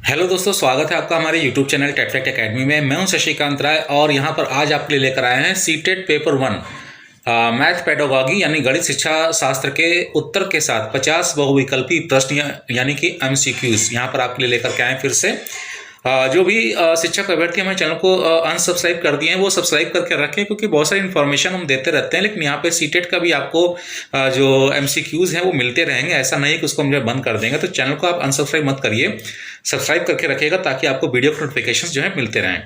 Hello दोस्तों, स्वागत है आपका हमारे यूट्यूब चैनल टेटफैक्ट एकेडमी में। मैं हूं शशिकांत राय और यहां पर आज आपके लिए लेकर आए हैं सीटेट पेपर 1 मैथ पेडागॉजी यानी गणित शिक्षा शास्त्र के उत्तर के साथ 50 बहुविकल्पी प्रश्न यानी कि एमसीक्यूज यहां पर आपके लिए लेकर के आए फिर से। जो भी शिक्षक अभ्यर्थी हमारे चैनल को अनसब्सक्राइब कर दिए हैं वो सब्सक्राइब करके रखें, क्योंकि बहुत सारी इन्फॉर्मेशन हम देते रहते हैं, लेकिन यहाँ पे सीटेट का भी आपको जो एमसीक्यूज हैं वो मिलते रहेंगे। ऐसा नहीं है कि उसको हम जो बंद कर देंगे। तो चैनल को आप अनसब्सक्राइब मत करिए, सब्सक्राइब करके रखिएगा ताकि आपको वीडियो के नोटिफिकेशन जो है मिलते रहें।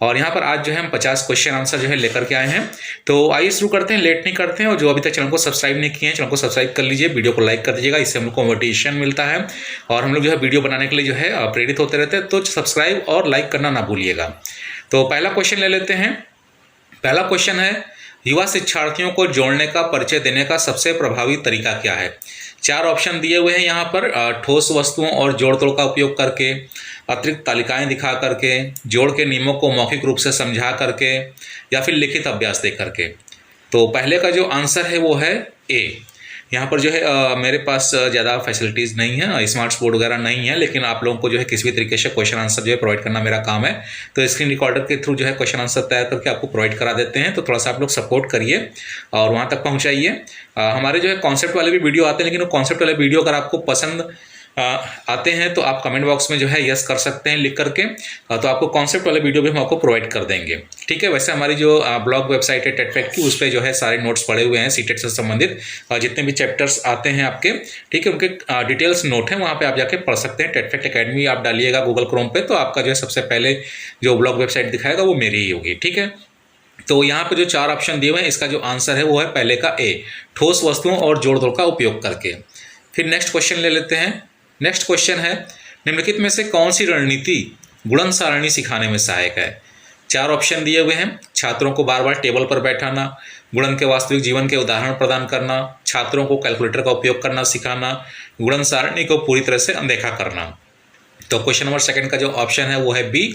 और यहाँ पर आज जो है हम 50 क्वेश्चन आंसर जो है लेकर के आए हैं। तो आइए शुरू करते हैं, लेट नहीं करते हैं। और जो अभी तक चैनल को सब्सक्राइब नहीं किए हैं, चैनल को सब्सक्राइब कर लीजिए, वीडियो को लाइक कर दीजिएगा, इससे हम लोग को मोटिवेशन मिलता है और हम लोग जो है वीडियो बनाने के लिए जो है प्रेरित होते रहते हैं। तो सब्सक्राइब और लाइक करना ना भूलिएगा। तो पहला क्वेश्चन ले लेते हैं। पहला क्वेश्चन है, युवा शिक्षार्थियों को जोड़ने का परिचय देने का सबसे प्रभावी तरीका क्या है? 4 ऑप्शन दिए हुए हैं यहाँ पर। ठोस वस्तुओं और जोड़ तोड़ का उपयोग करके, अतिरिक्त तालिकाएं दिखा करके, जोड़ के नियमों को मौखिक रूप से समझा करके, या फिर लिखित अभ्यास दे करके। तो पहले का जो आंसर है वो है ए। यहाँ पर जो है मेरे पास ज़्यादा फैसिलिटीज़ नहीं है, स्मार्ट बोर्ड वगैरह नहीं है, लेकिन आप लोगों को जो है किसी भी तरीके से क्वेश्चन आंसर जो है प्रोवाइड करना मेरा काम है। तो स्क्रीन रिकॉर्डर के थ्रू जो है क्वेश्चन आंसर तैयार करके आपको प्रोवाइड करा देते हैं। तो थोड़ा सा आप लोग सपोर्ट करिए और वहाँ तक पहुँचाइए। हमारे जो है कॉन्सेप्ट वाले भी वीडियो आते हैं, लेकिन वो कॉन्सेप्ट वाले वीडियो अगर आपको पसंद आते हैं तो आप कमेंट बॉक्स में जो है यस कर सकते हैं लिख करके। तो आपको कॉन्सेप्ट वाले वीडियो भी हम आपको प्रोवाइड कर देंगे, ठीक है। वैसे हमारी जो ब्लॉग वेबसाइट है टेटफैक्ट की, उस पर जो है सारे नोट्स पड़े हुए हैं सीटेट से संबंधित। जितने भी चैप्टर्स आते हैं आपके, ठीक है, उनके डिटेल्स नोट हैं, वहाँ पे आप जाके पढ़ सकते हैं। टेटफैक्ट एकेडमी आप डालिएगा गूगल क्रोम पे, तो आपका जो है सबसे पहले जो ब्लॉग वेबसाइट दिखाएगा वो मेरी ही होगी, ठीक है। तो यहाँ पे जो 4 ऑप्शन दिए हुए हैं, इसका जो आंसर है वो है पहले का ए, ठोस वस्तुओं और जोड़ तोड़ का उपयोग करके। फिर नेक्स्ट क्वेश्चन ले लेते हैं। नेक्स्ट क्वेश्चन है, निम्नलिखित में से कौन सी रणनीति गुणन सारणी सिखाने में सहायक है? 4 ऑप्शन दिए हुए हैं। छात्रों को बार बार टेबल पर बैठाना, गुणन के वास्तविक जीवन के उदाहरण प्रदान करना, छात्रों को कैलकुलेटर का उपयोग करना सिखाना, गुणन सारणी को पूरी तरह से अनदेखा करना। तो क्वेश्चन नंबर 2 का जो ऑप्शन है वो है बी,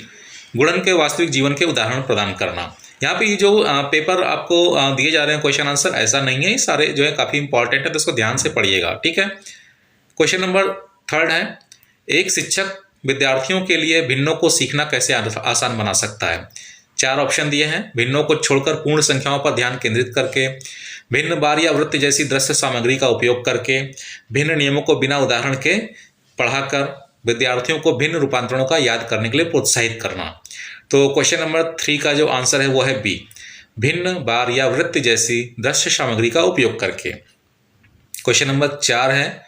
गुणन के वास्तविक जीवन के उदाहरण प्रदान करना। यहाँ पे ये जो पेपर आपको दिए जा रहे हैं क्वेश्चन आंसर, ऐसा नहीं है, ये सारे जो है काफ़ी इंपॉर्टेंट है, तो इसको ध्यान से पढ़िएगा, ठीक है। क्वेश्चन नंबर 3 है, एक शिक्षक विद्यार्थियों के लिए भिन्नों को सीखना कैसे आसान बना सकता है? 4 ऑप्शन दिए हैं। भिन्नों को छोड़कर पूर्ण संख्याओं पर ध्यान केंद्रित करके, भिन्न बार या वृत्त जैसी दृश्य सामग्री का उपयोग करके, भिन्न नियमों को बिना उदाहरण के पढ़ाकर, विद्यार्थियों को भिन्न रूपांतरणों का याद करने के लिए प्रोत्साहित करना। तो क्वेश्चन नंबर 3 का जो आंसर है वो है बी, भिन्न बार या वृत्त जैसी दृश्य सामग्री का उपयोग करके। क्वेश्चन नंबर 4 है,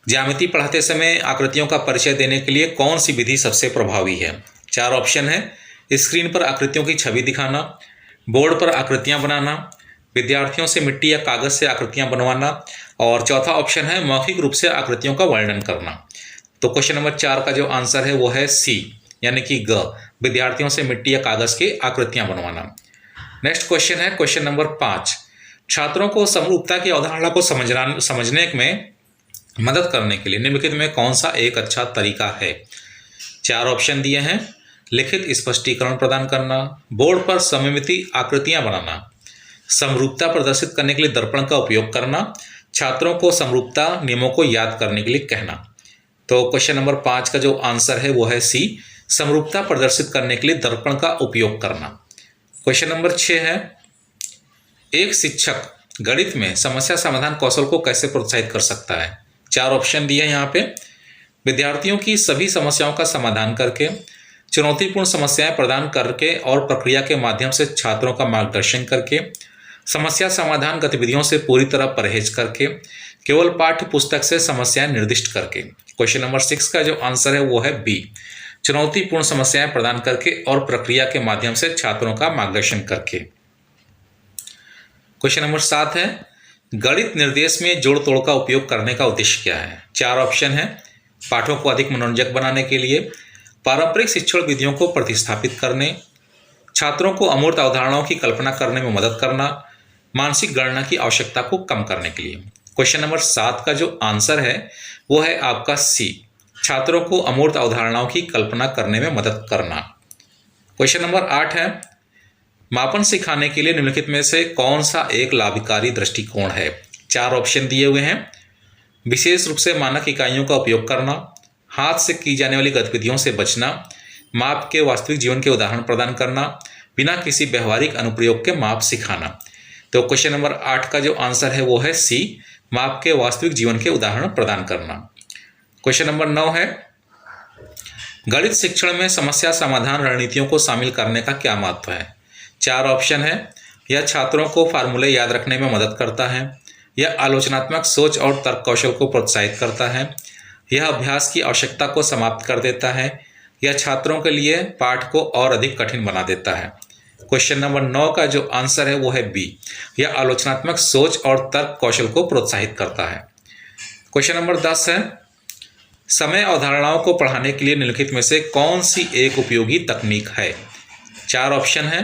ज्यामिति पढ़ाते समय आकृतियों का परिचय देने के लिए कौन सी विधि सबसे प्रभावी है? 4 ऑप्शन है। स्क्रीन पर आकृतियों की छवि दिखाना, बोर्ड पर आकृतियां बनाना, विद्यार्थियों से मिट्टी या कागज से आकृतियां बनवाना, और चौथा ऑप्शन है मौखिक रूप से आकृतियों का वर्णन करना। तो क्वेश्चन नंबर 4 का जो आंसर है वो है सी, यानी कि ग, विद्यार्थियों से मिट्टी या कागज की आकृतियां बनवाना। नेक्स्ट क्वेश्चन है क्वेश्चन नंबर 5, छात्रों को समरूपता की अवधारणा को समझने में मदद करने के लिए निम्नलिखित में कौन सा एक अच्छा तरीका है? 4 ऑप्शन दिए हैं। लिखित स्पष्टीकरण प्रदान करना, बोर्ड पर सममिति आकृतियां बनाना, समरूपता प्रदर्शित करने के लिए दर्पण का उपयोग करना, छात्रों को समरूपता नियमों को याद करने के लिए कहना। तो क्वेश्चन नंबर 5 का जो आंसर है वो है सी, समरूपता प्रदर्शित करने के लिए दर्पण का उपयोग करना। क्वेश्चन नंबर 6 है, एक शिक्षक गणित में समस्या समाधान कौशल को कैसे प्रोत्साहित कर सकता है? 4 ऑप्शन दिए हैं यहाँ पे। विद्यार्थियों की सभी समस्याओं का समाधान करके, चुनौतीपूर्ण समस्याएं प्रदान करके और प्रक्रिया के माध्यम से छात्रों का मार्गदर्शन करके, समस्या समाधान गतिविधियों से पूरी तरह परहेज करके, केवल पाठ्य पुस्तक से समस्याएं निर्दिष्ट करके। क्वेश्चन नंबर 6 का जो आंसर है वो है बी, चुनौतीपूर्ण समस्याएं प्रदान करके और प्रक्रिया के माध्यम से छात्रों का मार्गदर्शन करके। क्वेश्चन नंबर 7 है, गणित निर्देश में जोड़ तोड़ का उपयोग करने का उद्देश्य क्या है? 4 ऑप्शन है। पाठों को अधिक मनोरंजक बनाने के लिए, पारंपरिक शिक्षण विधियों को प्रतिस्थापित करने, छात्रों को अमूर्त अवधारणाओं की कल्पना करने में मदद करना, मानसिक गणना की आवश्यकता को कम करने के लिए। क्वेश्चन नंबर 7 का जो आंसर है वो है आपका सी, छात्रों को अमूर्त अवधारणाओं की कल्पना करने में मदद करना। क्वेश्चन नंबर 8 है, मापन सिखाने के लिए निम्नलिखित में से कौन सा एक लाभकारी दृष्टिकोण है? 4 ऑप्शन दिए हुए हैं। विशेष रूप से मानक इकाइयों का उपयोग करना, हाथ से की जाने वाली गतिविधियों से बचना, माप के वास्तविक जीवन के उदाहरण प्रदान करना, बिना किसी व्यवहारिक अनुप्रयोग के माप सिखाना। तो क्वेश्चन नंबर 8 का जो आंसर है वो है सी, माप के वास्तविक जीवन के उदाहरण प्रदान करना। क्वेश्चन नंबर 9 है, गणित शिक्षण में समस्या समाधान रणनीतियों को शामिल करने का क्या महत्व है। 4 ऑप्शन है। यह छात्रों को फार्मूले याद रखने में मदद करता है, यह आलोचनात्मक सोच और तर्क कौशल को प्रोत्साहित करता है, यह अभ्यास की आवश्यकता को समाप्त कर देता है, यह छात्रों के लिए पाठ को और अधिक कठिन बना देता है। क्वेश्चन नंबर 9 का जो आंसर है वो है बी, यह आलोचनात्मक सोच और तर्क कौशल को प्रोत्साहित करता है। क्वेश्चन नंबर 10 है, समय अवधारणाओं को पढ़ाने के लिए निम्नलिखित में से कौन सी एक उपयोगी तकनीक है। 4 ऑप्शन है।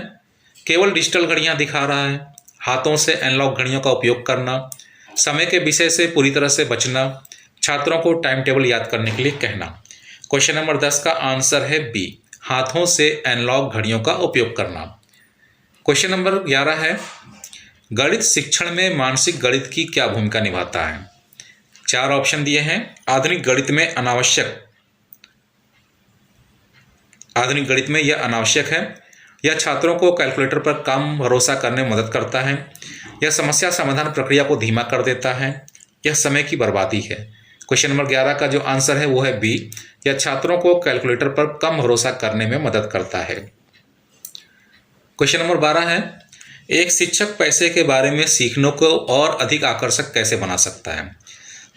केवल डिजिटल घड़ियां दिखा रहा है, हाथों से एनालॉग घड़ियों का उपयोग करना, समय के विषय से पूरी तरह से बचना, छात्रों को टाइम टेबल याद करने के लिए कहना। क्वेश्चन नंबर 10 का आंसर है बी, हाथों से एनालॉग घड़ियों का उपयोग करना। क्वेश्चन नंबर 11 है, गणित शिक्षण में मानसिक गणित की क्या भूमिका निभाता है। 4 ऑप्शन दिए हैं। आधुनिक गणित में यह अनावश्यक है, यह छात्रों को कैलकुलेटर पर कम भरोसा करने में मदद करता है, यह समस्या समाधान प्रक्रिया को धीमा कर देता है, यह समय की बर्बादी है। क्वेश्चन नंबर 11 का जो आंसर है वो है बी, यह छात्रों को कैलकुलेटर पर कम भरोसा करने में मदद करता है। क्वेश्चन नंबर 12 है, एक शिक्षक पैसे के बारे में सीखने को और अधिक आकर्षक कैसे बना सकता है।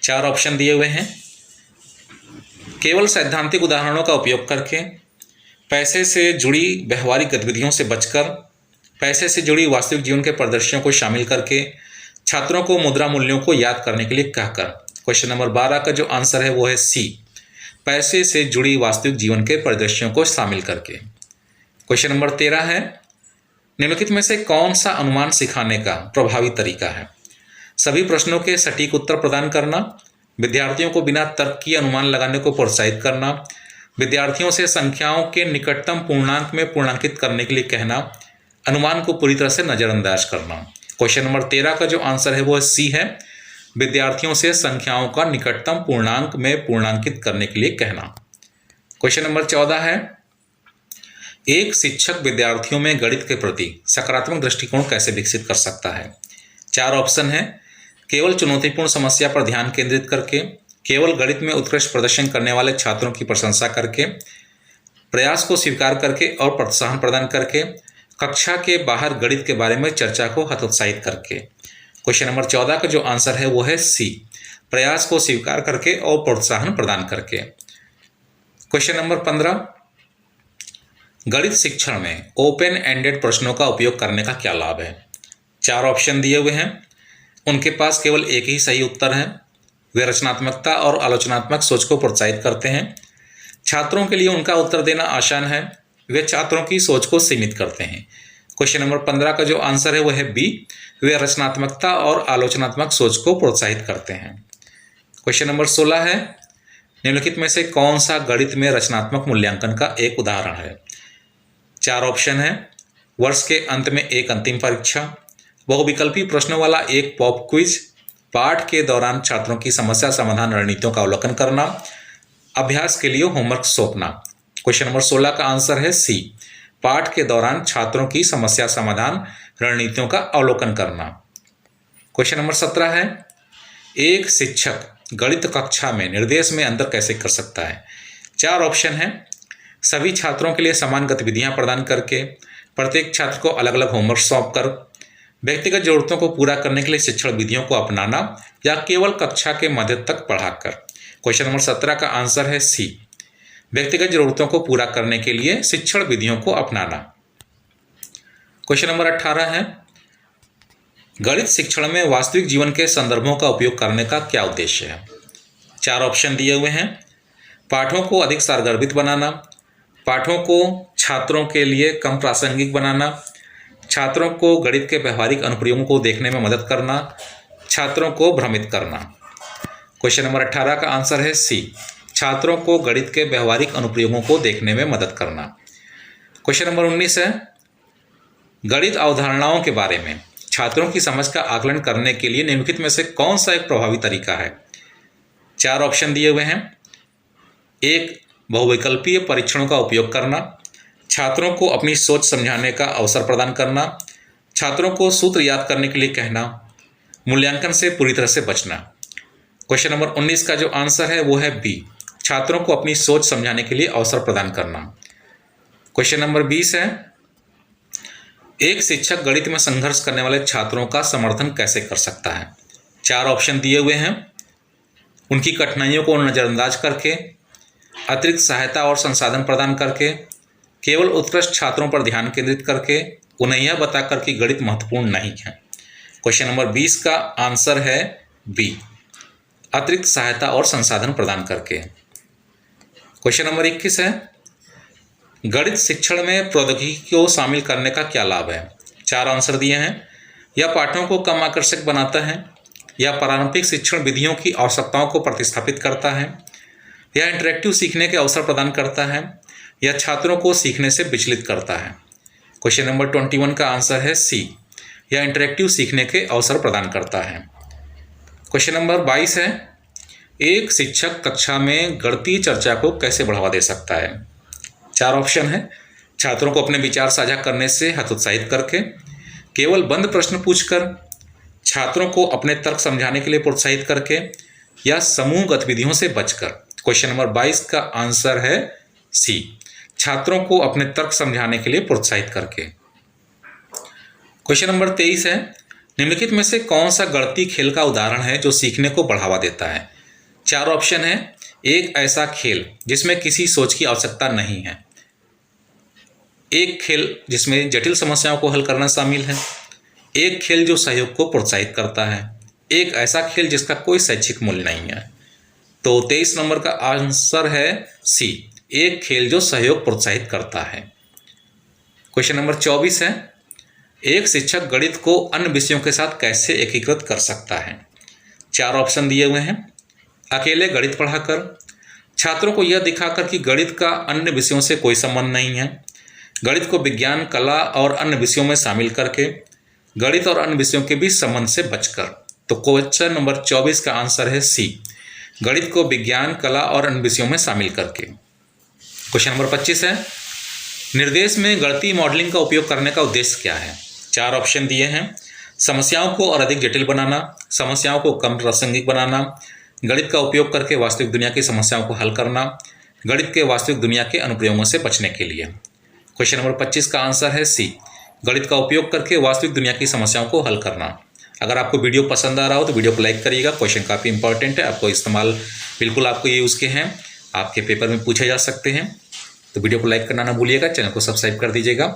4 ऑप्शन दिए हुए हैं। केवल सैद्धांतिक उदाहरणों का उपयोग करके, पैसे से जुड़ी व्यवहारिक गतिविधियों से बचकर, पैसे से जुड़ी वास्तविक जीवन के परिदृश्यों को शामिल करके, छात्रों को मुद्रा मूल्यों को याद करने के लिए कहकर। क्वेश्चन नंबर 12 का जो आंसर है वो है सी, पैसे से जुड़ी वास्तविक जीवन के परिदृश्यों को शामिल करके। क्वेश्चन नंबर 13 है, निम्नलिखित में से कौन सा अनुमान सिखाने का प्रभावी तरीका है। सभी प्रश्नों के सटीक उत्तर प्रदान करना, विद्यार्थियों को बिना तर्क किए अनुमान लगाने को प्रोत्साहित करना, विद्यार्थियों से संख्याओं के निकटतम पूर्णांक में पूर्णांकित करने के लिए कहना, अनुमान को पूरी तरह से नज़रअंदाज करना। क्वेश्चन नंबर 13 का जो आंसर है वो सी है, विद्यार्थियों से संख्याओं का निकटतम पूर्णांक में पूर्णांकित करने के लिए कहना। क्वेश्चन नंबर 14 है, एक शिक्षक विद्यार्थियों में गणित के प्रति सकारात्मक दृष्टिकोण कैसे विकसित कर सकता है। 4 ऑप्शन है। केवल चुनौतीपूर्ण समस्या पर ध्यान केंद्रित करके, केवल गणित में उत्कृष्ट प्रदर्शन करने वाले छात्रों की प्रशंसा करके, प्रयास को स्वीकार करके और प्रोत्साहन प्रदान करके, कक्षा के बाहर गणित के बारे में चर्चा को हतोत्साहित करके। क्वेश्चन नंबर 14 का जो आंसर है वो है सी, प्रयास को स्वीकार करके और प्रोत्साहन प्रदान करके। क्वेश्चन नंबर 15, गणित शिक्षण में ओपन एंडेड प्रश्नों का उपयोग करने का क्या लाभ है। 4 ऑप्शन दिए हुए हैं। उनके पास केवल एक ही सही उत्तर है, वे रचनात्मकता और आलोचनात्मक सोच को प्रोत्साहित करते हैं, छात्रों के लिए उनका उत्तर देना आसान है, वे छात्रों की सोच को सीमित करते हैं। क्वेश्चन नंबर 15 का जो आंसर है वो है बी, वे रचनात्मकता और आलोचनात्मक सोच को प्रोत्साहित करते हैं। क्वेश्चन नंबर 16 है, निम्नलिखित में से कौन सा गणित में रचनात्मक मूल्यांकन का एक उदाहरण है। 4 ऑप्शन है। वर्ष के अंत में एक अंतिम परीक्षा, बहुविकल्पी प्रश्नों वाला एक पॉप क्विज, पाठ के दौरान छात्रों की समस्या समाधान रणनीतियों का अवलोकन करना, अभ्यास के लिए होमवर्क सौंपना। क्वेश्चन नंबर 16 का आंसर है सी, पाठ के दौरान छात्रों की समस्या समाधान रणनीतियों का अवलोकन करना। क्वेश्चन नंबर 17 है, एक शिक्षक गणित कक्षा में निर्देश में अंतर कैसे कर सकता है। 4 ऑप्शन है। सभी छात्रों के लिए समान गतिविधियां प्रदान करके, प्रत्येक छात्र को अलग अलग होमवर्क सौंप कर, व्यक्तिगत जरूरतों को पूरा करने के लिए शिक्षण विधियों को अपनाना, या केवल कक्षा के मध्य तक पढ़ाकर। क्वेश्चन नंबर 17 का आंसर है सी, व्यक्तिगत जरूरतों को पूरा करने के लिए शिक्षण विधियों को अपनाना। क्वेश्चन नंबर 18 है, गणित शिक्षण में वास्तविक जीवन के संदर्भों का उपयोग करने का क्या उद्देश्य है। 4 ऑप्शन दिए हुए हैं। पाठों को अधिक सारगर्भित बनाना, पाठों को छात्रों के लिए कम प्रासंगिक बनाना, छात्रों को गणित के व्यवहारिक अनुप्रयोगों को देखने में मदद करना, छात्रों को भ्रमित करना। क्वेश्चन नंबर 18 का आंसर है सी, छात्रों को गणित के व्यवहारिक अनुप्रयोगों को देखने में मदद करना। क्वेश्चन नंबर 19 है, गणित अवधारणाओं के बारे में छात्रों की समझ का आकलन करने के लिए निम्नलिखित में से कौन सा एक प्रभावी तरीका है। 4 ऑप्शन दिए हुए हैं। एक बहुविकल्पीय परीक्षणों का उपयोग करना, छात्रों को अपनी सोच समझाने का अवसर प्रदान करना, छात्रों को सूत्र याद करने के लिए कहना, मूल्यांकन से पूरी तरह से बचना। क्वेश्चन नंबर 19 का जो आंसर है वो है बी, छात्रों को अपनी सोच समझाने के लिए अवसर प्रदान करना। क्वेश्चन नंबर 20 है, एक शिक्षक गणित में संघर्ष करने वाले छात्रों का समर्थन कैसे कर सकता है? 4 ऑप्शन दिए हुए हैं। उनकी कठिनाइयों को नज़रअंदाज करके, अतिरिक्त सहायता और संसाधन प्रदान करके, केवल उत्कृष्ट छात्रों पर ध्यान केंद्रित करके, उन्हें यह बताकर कि गणित महत्वपूर्ण नहीं है। क्वेश्चन नंबर 20 का आंसर है बी, अतिरिक्त सहायता और संसाधन प्रदान करके। क्वेश्चन नंबर 21 है, गणित शिक्षण में प्रौद्योगिकी को शामिल करने का क्या लाभ है? 4 आंसर दिए हैं। यह पाठों को कम आकर्षक बनाता है, या पारंपरिक शिक्षण विधियों की आवश्यकताओं को प्रतिस्थापित करता है, या इंटरेक्टिव सीखने के अवसर प्रदान करता है, या छात्रों को सीखने से विचलित करता है। क्वेश्चन नंबर 21 का आंसर है सी, या इंटरेक्टिव सीखने के अवसर प्रदान करता है। क्वेश्चन नंबर 22 है, एक शिक्षक कक्षा में गणितीय चर्चा को कैसे बढ़ावा दे सकता है? 4 ऑप्शन है। छात्रों को अपने विचार साझा करने से हतोत्साहित करके, केवल बंद प्रश्न पूछकर, छात्रों को अपने तर्क समझाने के लिए प्रोत्साहित करके, या समूह गतिविधियों से बचकर। क्वेश्चन नंबर 22 का आंसर है सी, छात्रों को अपने तर्क समझाने के लिए प्रोत्साहित करके। क्वेश्चन नंबर 23 है, निम्नलिखित में से कौन सा गणितीय खेल का उदाहरण है जो सीखने को बढ़ावा देता है? 4 ऑप्शन है। एक ऐसा खेल जिसमें किसी सोच की आवश्यकता नहीं है, एक खेल जिसमें जटिल समस्याओं को हल करना शामिल है, एक खेल जो सहयोग को प्रोत्साहित करता है, एक ऐसा खेल जिसका कोई शैक्षिक मूल्य नहीं है। तो 23 नंबर का आंसर है सी, एक खेल जो सहयोग प्रोत्साहित करता है। क्वेश्चन नंबर 24 है, एक शिक्षक गणित को अन्य विषयों के साथ कैसे एकीकृत कर सकता है? 4 ऑप्शन दिए हुए हैं। अकेले गणित पढ़ाकर, छात्रों को यह दिखाकर कि गणित का अन्य विषयों से कोई संबंध नहीं है, गणित को विज्ञान, कला और अन्य विषयों में शामिल करके, गणित और अन्य विषयों के बीच संबंध से बचकर। तो क्वेश्चन नंबर 24 का आंसर है सी, गणित को विज्ञान, कला और अन्य विषयों में शामिल करके। क्वेश्चन नंबर 25 है, निर्देश में गणितीय मॉडलिंग का उपयोग करने का उद्देश्य क्या है? 4 ऑप्शन दिए हैं। समस्याओं को और अधिक जटिल बनाना, समस्याओं को कम प्रासंगिक बनाना, गणित का उपयोग करके वास्तविक दुनिया की समस्याओं को हल करना, गणित के वास्तविक दुनिया के अनुप्रयोगों से बचने के लिए। क्वेश्चन नंबर 25 का आंसर है सी, गणित का उपयोग करके वास्तविक दुनिया की समस्याओं को हल करना। अगर आपको वीडियो पसंद आ रहा हो तो वीडियो को लाइक करिएगा। क्वेश्चन काफ़ी इंपॉर्टेंट है, आपको इस्तेमाल बिल्कुल आपको ये यूज़ के हैं, आपके पेपर में पूछे जा सकते हैं। तो वीडियो को लाइक करना ना भूलिएगा, चैनल को सब्सक्राइब कर दीजिएगा।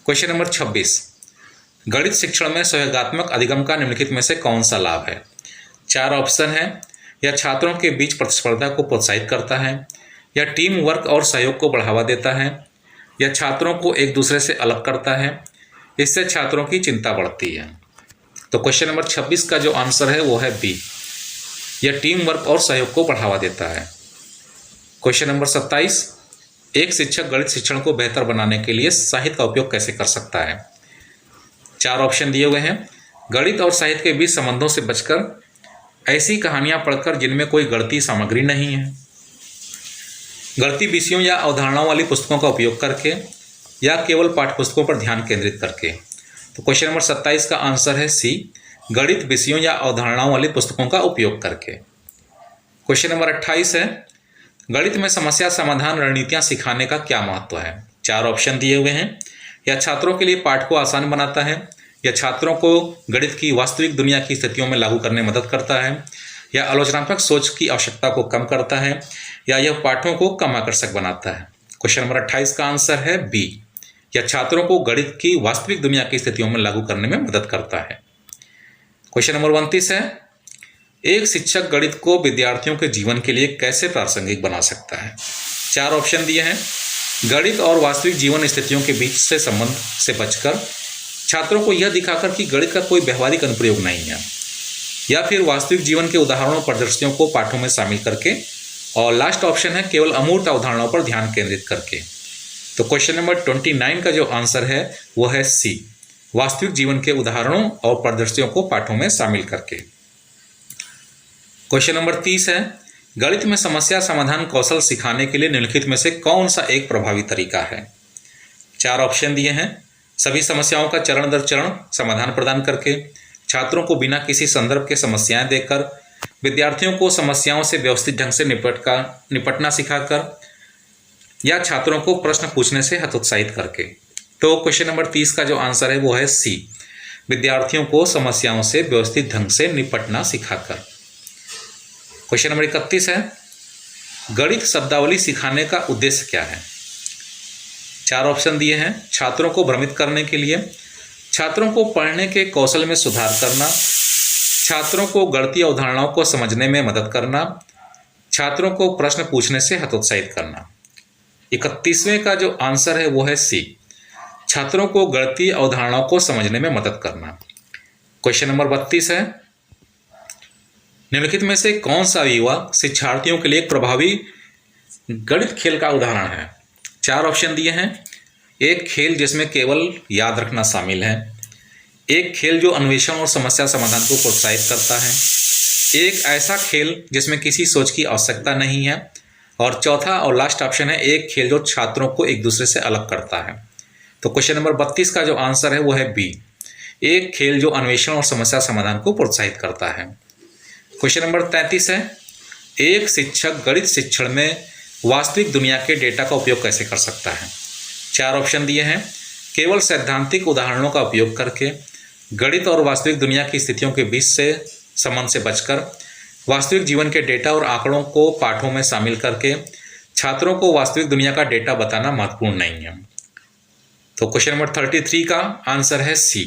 क्वेश्चन नंबर 26, गणित शिक्षण में सहयोगात्मक अधिगम का निम्नलिखित में से कौन सा लाभ है? 4 ऑप्शन है। यह छात्रों के बीच प्रतिस्पर्धा को प्रोत्साहित करता है, या टीम वर्क और सहयोग को बढ़ावा देता है, या छात्रों को एक दूसरे से अलग करता है, इससे छात्रों की चिंता बढ़ती है। तो क्वेश्चन नंबर 26 का जो आंसर है वो है बी, यह टीम वर्क और सहयोग को बढ़ावा देता है। क्वेश्चन नंबर 27, एक शिक्षक गणित शिक्षण को बेहतर बनाने के लिए साहित्य का उपयोग कैसे कर सकता है? 4 ऑप्शन दिए हुए हैं। गणित और साहित्य के बीच संबंधों से बचकर, ऐसी कहानियां पढ़कर जिनमें कोई गणितीय सामग्री नहीं है, गणितीय विषयों या अवधारणाओं वाली पुस्तकों का उपयोग करके, या केवल पाठ्यपुस्तकों पर ध्यान केंद्रित करके। तो क्वेश्चन नंबर 27 का आंसर है सी, गणित विषयों या अवधारणाओं वाली पुस्तकों का उपयोग करके। क्वेश्चन नंबर 28 है, गणित में समस्या समाधान रणनीतियां सिखाने का क्या महत्व है? 4 ऑप्शन दिए हुए हैं। या छात्रों के लिए पाठ को आसान बनाता है, या छात्रों को गणित की वास्तविक दुनिया की स्थितियों में लागू करने में मदद करता है, या आलोचनात्मक सोच की आवश्यकता को कम करता है, या यह पाठों को कम आकर्षक बनाता है। क्वेश्चन नंबर 28 का आंसर है बी, या छात्रों को गणित की वास्तविक दुनिया की स्थितियों में लागू करने में मदद करता है। क्वेश्चन नंबर 29 है, एक शिक्षक गणित को विद्यार्थियों के जीवन के लिए कैसे प्रासंगिक बना सकता है? 4 ऑप्शन दिए हैं। गणित और वास्तविक जीवन स्थितियों के बीच से संबंध से बचकर, छात्रों को यह दिखाकर कि गणित का कोई व्यवहारिक अनुप्रयोग नहीं है, या फिर वास्तविक जीवन के उदाहरणों प्रदर्शनियों को पाठों में शामिल करके, और लास्ट ऑप्शन है केवल अमूर्त अवधारणाओं पर ध्यान केंद्रित करके। तो क्वेश्चन नंबर 29 का जो आंसर है वो है सी, वास्तविक जीवन के उदाहरणों और प्रदर्शनियों को पाठों में शामिल करके। क्वेश्चन नंबर 30 है, गणित में समस्या समाधान कौशल सिखाने के लिए निम्नलिखित में से कौन सा एक प्रभावी तरीका है? 4 ऑप्शन दिए हैं। सभी समस्याओं का चरण दर चरण समाधान प्रदान करके, छात्रों को बिना किसी संदर्भ के समस्याएं देकर, विद्यार्थियों को समस्याओं से व्यवस्थित ढंग से निपटना सिखाकर, या छात्रों को प्रश्न पूछने से हतोत्साहित करके। तो क्वेश्चन नंबर 30 का जो आंसर है वो है सी, विद्यार्थियों को समस्याओं से व्यवस्थित ढंग से निपटना सिखाकर। क्वेश्चन नंबर 31 है, गणित शब्दावली सिखाने का उद्देश्य क्या है? 4 ऑप्शन दिए हैं। छात्रों को भ्रमित करने के लिए, छात्रों को पढ़ने के कौशल में सुधार करना, छात्रों को गणितीय अवधारणाओं को समझने में मदद करना, छात्रों को प्रश्न पूछने से हतोत्साहित करना। 31वें का जो आंसर है वो है सी, छात्रों को गणितीय अवधारणाओं को समझने में मदद करना। क्वेश्चन नंबर 32 है, निम्नलिखित में से कौन सा युवा शिक्षार्थियों के लिए एक प्रभावी गणित खेल का उदाहरण है? 4 ऑप्शन दिए हैं। एक खेल जिसमें केवल याद रखना शामिल है, एक खेल जो अन्वेषण और समस्या समाधान को प्रोत्साहित करता है, एक ऐसा खेल जिसमें किसी सोच की आवश्यकता नहीं है, और चौथा और लास्ट ऑप्शन है एक खेल जो छात्रों को एक दूसरे से अलग करता है। तो क्वेश्चन नंबर 32 का जो आंसर है वो है बी, एक खेल जो अन्वेषण और समस्या समाधान को प्रोत्साहित करता है। क्वेश्चन नंबर 33 है, एक शिक्षक गणित शिक्षण में वास्तविक दुनिया के डेटा का उपयोग कैसे कर सकता है? 4 ऑप्शन दिए हैं। केवल सैद्धांतिक उदाहरणों का उपयोग करके, गणित और वास्तविक दुनिया की स्थितियों के बीच से संबंध से बचकर, वास्तविक जीवन के डेटा और आंकड़ों को पाठों में शामिल करके, छात्रों को वास्तविक दुनिया का डेटा बताना महत्वपूर्ण नहीं है। तो क्वेश्चन नंबर 33 का आंसर है सी,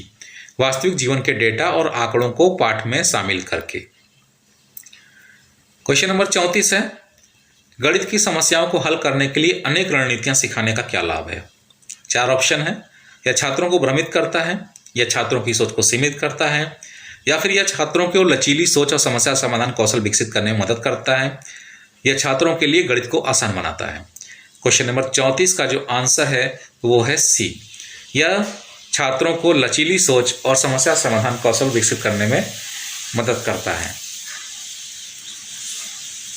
वास्तविक जीवन के डेटा और आंकड़ों को पाठ में शामिल करके। क्वेश्चन नंबर 34 है, गणित की समस्याओं को हल करने के लिए अनेक रणनीतियां सिखाने का क्या लाभ है? 4 ऑप्शन है। यह छात्रों को भ्रमित करता है, यह छात्रों की सोच को सीमित करता है, या फिर यह छात्रों को लचीली सोच और समस्या समाधान कौशल विकसित करने में मदद करता है, यह छात्रों के लिए गणित को आसान बनाता है। क्वेश्चन नंबर 34 का जो आंसर है वो है सी, यह छात्रों को लचीली सोच और समस्या समाधान कौशल विकसित करने में मदद करता है।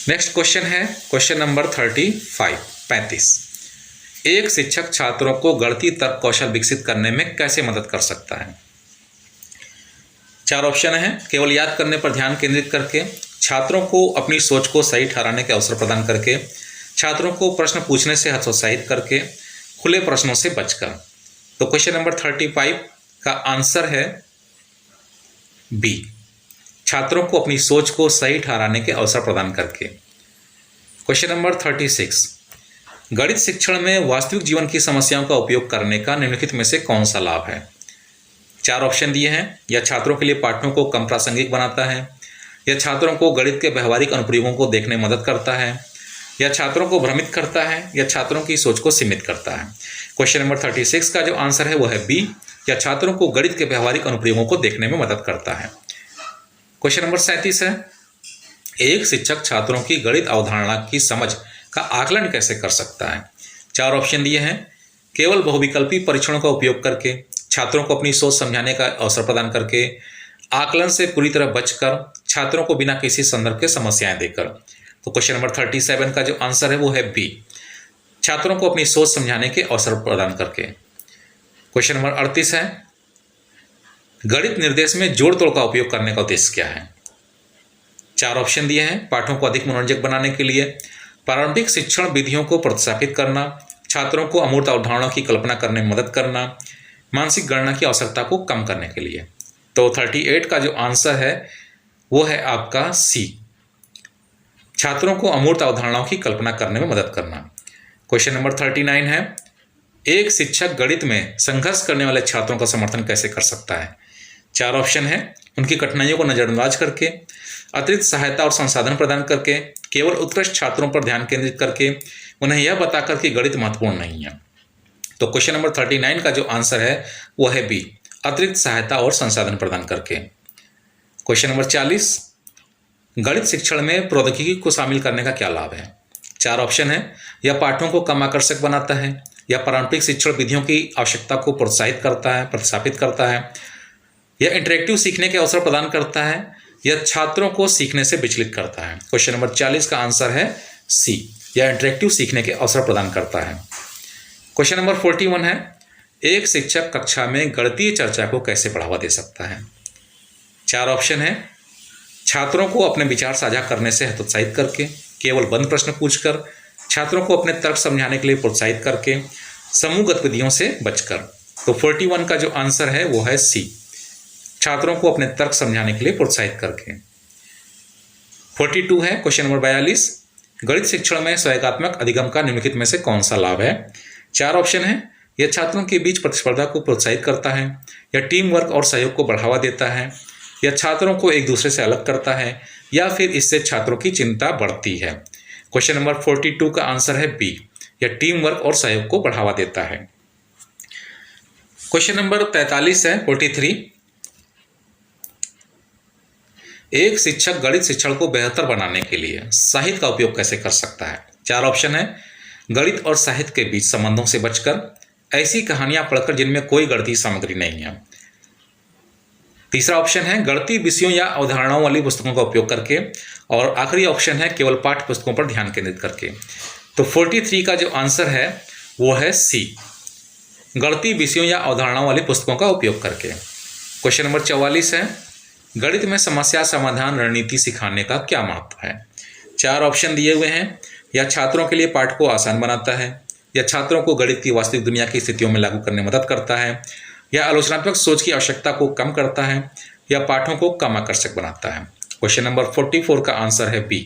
नेक्स्ट क्वेश्चन है क्वेश्चन नंबर 35। एक शिक्षक छात्रों को गणितीय तर्क कौशल विकसित करने में कैसे मदद कर सकता है? 4 ऑप्शन है। केवल याद करने पर ध्यान केंद्रित करके, छात्रों को अपनी सोच को सही ठहराने के अवसर प्रदान करके, छात्रों को प्रश्न पूछने से हतोत्साहित करके, खुले प्रश्नों से बचकर। तो क्वेश्चन नंबर 35 का आंसर है बी, छात्रों को अपनी सोच को सही ठहराने के अवसर प्रदान करके। क्वेश्चन नंबर 36, गणित शिक्षण में वास्तविक जीवन की समस्याओं का उपयोग करने का निम्नलिखित में से कौन सा लाभ है? 4 ऑप्शन दिए हैं। यह छात्रों के लिए पाठों को कम प्रासंगिक बनाता है, यह छात्रों को गणित के व्यवहारिक अनुप्रयोगों को देखने में मदद करता है, यह छात्रों को भ्रमित करता है, यह छात्रों की सोच को सीमित करता है। क्वेश्चन नंबर 36 का जो आंसर है वो है बी, यह छात्रों को गणित के व्यवहारिक अनुप्रयोगों को देखने में मदद करता है। क्वेश्चन नंबर 37 है, एक शिक्षक छात्रों की गणित अवधारणा की समझ का आकलन कैसे कर सकता है? 4 ऑप्शन दिए हैं। केवल बहुविकल्पी परीक्षणों का उपयोग करके, छात्रों को अपनी सोच समझाने का अवसर प्रदान करके, आकलन से पूरी तरह बचकर, छात्रों को बिना किसी संदर्भ के समस्याएं देकर। तो क्वेश्चन नंबर 37 का जो आंसर है वो है बी, छात्रों को अपनी सोच समझाने के अवसर प्रदान करके। क्वेश्चन नंबर 38 है, गणित निर्देश में जोड़ तोड़ का उपयोग करने का उद्देश्य क्या है? 4 ऑप्शन दिए हैं। पाठों को अधिक मनोरंजक बनाने के लिए, प्रारंभिक शिक्षण विधियों को प्रोत्साहित करना, छात्रों को अमूर्त अवधारणाओं की कल्पना करने में मदद करना, मानसिक गणना की आवश्यकता को कम करने के लिए। तो 38 का जो आंसर है वो है आपका सी, छात्रों को अमूर्त अवधारणाओं की कल्पना करने में मदद करना। क्वेश्चन नंबर 39 है, एक शिक्षक गणित में संघर्ष करने वाले छात्रों का समर्थन कैसे कर सकता है? 4 ऑप्शन है। उनकी कठिनाइयों को नजरअंदाज करके, अतिरिक्त सहायता और संसाधन प्रदान करके, केवल उत्कृष्ट छात्रों पर ध्यान केंद्रित करके, उन्हें यह बताकर कि गणित महत्वपूर्ण नहीं है। तो क्वेश्चन नंबर 39 का जो आंसर है वो है बी, अतिरिक्त सहायता और संसाधन प्रदान करके। क्वेश्चन नंबर 40, गणित शिक्षण में प्रौद्योगिकी को शामिल करने का क्या लाभ है? 4 ऑप्शन है। यह पाठों को कम आकर्षक बनाता है, यह पारंपरिक शिक्षण विधियों की आवश्यकता को प्रोत्साहित करता है, प्रतिस्थापित करता है, यह इंटरेक्टिव सीखने के अवसर प्रदान करता है, यह छात्रों को सीखने से विचलित करता है। क्वेश्चन नंबर 40 का आंसर है सी, यह इंटरेक्टिव सीखने के अवसर प्रदान करता है। क्वेश्चन नंबर 41 है, एक शिक्षक कक्षा में गणितीय चर्चा को कैसे बढ़ावा दे सकता है? 4 ऑप्शन है। छात्रों को अपने विचार साझा करने से हतोत्साहित करके, केवल बंद प्रश्न पूछकर, छात्रों को अपने तर्क समझाने के लिए प्रोत्साहित करके, समूह गतिविधियों से बचकर। तो 41 का जो आंसर है वो है सी, छात्रों को अपने तर्क समझाने के लिए प्रोत्साहित करके। 42 है क्वेश्चन नंबर 42, गणित शिक्षण में सहयोगात्मक अधिगम का निम्नलिखित में से कौन सा लाभ है? 4 ऑप्शन है। यह छात्रों के बीच प्रतिस्पर्धा को प्रोत्साहित करता है, यह टीम वर्क और सहयोग को बढ़ावा देता है, यह छात्रों को एक दूसरे से अलग करता है, या फिर इससे छात्रों की चिंता बढ़ती है। क्वेश्चन नंबर 42 का आंसर है बी, यह टीम वर्क और सहयोग को बढ़ावा देता है। क्वेश्चन नंबर 43 है 43, एक शिक्षक गणित शिक्षण को बेहतर बनाने के लिए साहित्य का उपयोग कैसे कर सकता है? 4 ऑप्शन है। गणित और साहित्य के बीच संबंधों से बचकर, ऐसी कहानियां पढ़कर जिनमें कोई गणितीय सामग्री नहीं है। तीसरा ऑप्शन है गणितीय विषयों या अवधारणाओं वाली पुस्तकों का उपयोग करके, और आखिरी ऑप्शन है केवल पाठ्य पुस्तकों पर ध्यान केंद्रित करके। तो 43 का जो आंसर है वो है सी, गणितीय विषयों या अवधारणाओं वाली पुस्तकों का उपयोग करके। क्वेश्चन नंबर 44 है, गणित में समस्या समाधान रणनीति सिखाने का क्या महत्व है? 4 ऑप्शन दिए हुए हैं। यह छात्रों के लिए पाठ को आसान बनाता है, यह छात्रों को गणित की वास्तविक दुनिया की स्थितियों में लागू करने में मदद करता है, यह आलोचनात्मक सोच की आवश्यकता को कम करता है, यह पाठों को कम आकर्षक बनाता है। क्वेश्चन नंबर 44 का आंसर है बी,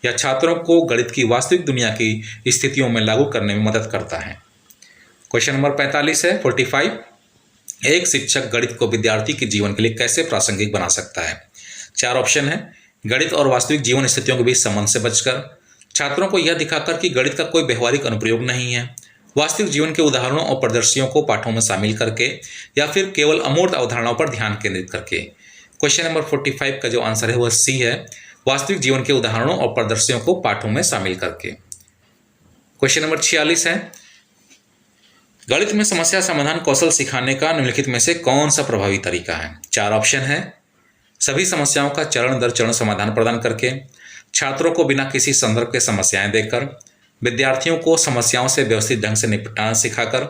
यह छात्रों को गणित की वास्तविक दुनिया की स्थितियों में लागू करने में मदद करता है। क्वेश्चन नंबर 45 है 45, एक शिक्षक गणित को विद्यार्थी के जीवन के लिए कैसे प्रासंगिक बना सकता है? 4 ऑप्शन है। गणित और वास्तविक जीवन स्थितियों के बीच संबंध से बचकर, छात्रों को यह दिखाकर कि गणित का कोई व्यवहारिक अनुप्रयोग नहीं है, वास्तविक जीवन के उदाहरणों और प्रदर्शियों को पाठों में शामिल करके, या फिर केवल अमूर्त अवधारणाओं पर ध्यान केंद्रित करके। क्वेश्चन नंबर 45 का जो आंसर है वह सी है, वास्तविक जीवन के उदाहरणों और प्रदर्शियों को पाठों में शामिल करके। क्वेश्चन नंबर 46 है, गणित में समस्या समाधान कौशल सिखाने का निम्नलिखित में से कौन सा प्रभावी तरीका है? 4 ऑप्शन है। सभी समस्याओं का चरण दर चरण समाधान प्रदान करके, छात्रों को बिना किसी संदर्भ के समस्याएं देकर, विद्यार्थियों को समस्याओं से व्यवस्थित ढंग से निपटना सिखाकर,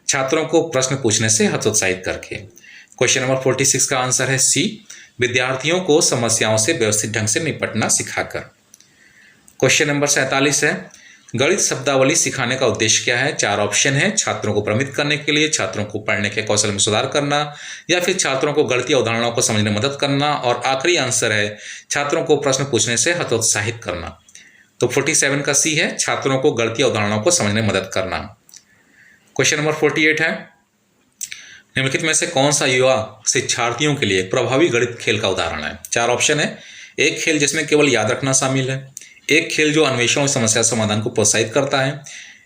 छात्रों को प्रश्न पूछने से हतोत्साहित करके। क्वेश्चन नंबर 46 का आंसर है सी, विद्यार्थियों को समस्याओं से व्यवस्थित ढंग से निपटना सिखाकर। क्वेश्चन नंबर 47 है, गणित शब्दावली सिखाने का उद्देश्य क्या है? 4 ऑप्शन है। छात्रों को भ्रमित करने के लिए, छात्रों को पढ़ने के कौशल में सुधार करना, या फिर छात्रों को गणितीय अवधारणाओं को समझने में मदद करना, और आखिरी आंसर है छात्रों को प्रश्न पूछने से हतोत्साहित करना। तो 47 का सी है, छात्रों को गणितीय अवधारणाओं को समझने में मदद करना। क्वेश्चन नंबर 48 है, निम्नलिखित में से कौन सा युवा शिक्षार्थियों के लिए प्रभावी गणित खेल का उदाहरण है? 4 ऑप्शन है। एक खेल जिसमें केवल याद रखना शामिल है, एक खेल जो अन्वेषण और समस्या समाधान को प्रोत्साहित करता है,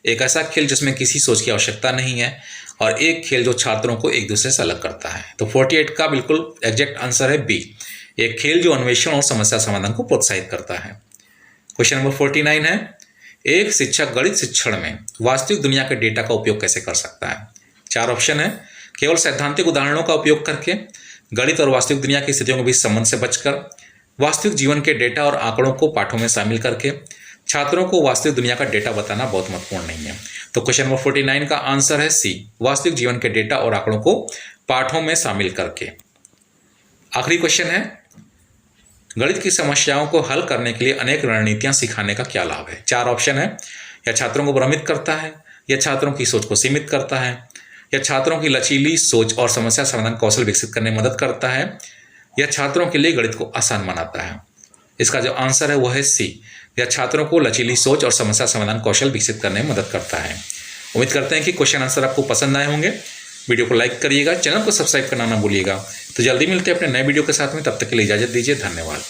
एक ऐसा खेल जिसमें किसी सोच की आवश्यकता नहीं है, और एक खेल जो छात्रों को एक दूसरे से अलग करता है। तो 48 का बिल्कुल एग्जैक्ट आंसर है बी, एक खेल जो अन्वेषण और समस्या समाधान को प्रोत्साहित करता है। क्वेश्चन नंबर 49 है, एक शिक्षक गणित शिक्षण में वास्तविक दुनिया के डेटा का उपयोग कैसे कर सकता है? 4 ऑप्शन है। केवल सैद्धांतिक उदाहरणों का उपयोग करके, गणित और वास्तविक दुनिया की स्थितियों के बीच संबंध से बचकर, वास्तविक जीवन के डेटा और आंकड़ों को पाठों में शामिल करके, छात्रों को वास्तविक दुनिया का डेटा बताना बहुत महत्वपूर्ण नहीं है। तो क्वेश्चन नंबर 49 का आंसर है सी, वास्तविक जीवन के डेटा और आंकड़ों को पाठों में शामिल करके। आखिरी क्वेश्चन है, गणित की समस्याओं को हल करने के लिए अनेक रणनीतियां सिखाने का क्या लाभ है? 4 ऑप्शन है। यह छात्रों को भ्रमित करता है, यह छात्रों की सोच को सीमित करता है, यह छात्रों की लचीली सोच और समस्या समाधान कौशल विकसित करने में मदद करता है, यह छात्रों के लिए गणित को आसान बनाता है। इसका जो आंसर है वो है सी, यह छात्रों को लचीली सोच और समस्या समाधान कौशल विकसित करने में मदद करता है। उम्मीद करते हैं कि क्वेश्चन आंसर आपको पसंद आए होंगे। वीडियो को लाइक करिएगा, चैनल को सब्सक्राइब करना ना भूलिएगा। तो जल्दी मिलते हैं अपने नए वीडियो के साथ में, तब तक के लिए इजाजत दीजिए। धन्यवाद।